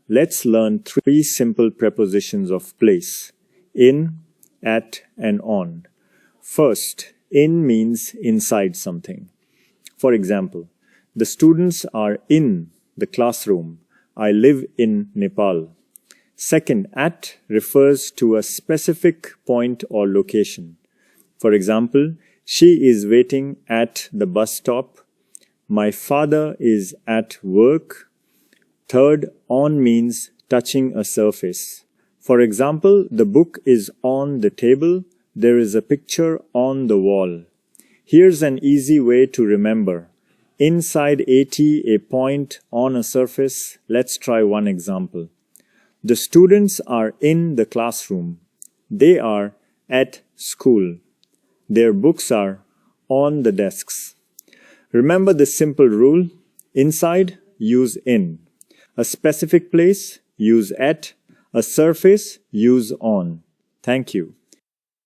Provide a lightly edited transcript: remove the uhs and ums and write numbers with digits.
let's learn 3 simple prepositions of place: in, at, and on. First, in means inside something. For example, the students are in the classroom. I live in Nepal. Second, at refers to a specific point or location. For example, she is waiting at the bus stop. My father is at work. Third, on means touching a surface. For example, the book is on the table. There is a picture on the wall. Here's an easy way to remember. Inside AT, a point on a surface. Let's try one example. The students are in the classroom. They are at school. Their books are on the desks. Remember the simple rule: inside, use in. A specific place, use at. A surface, use on. Thank you.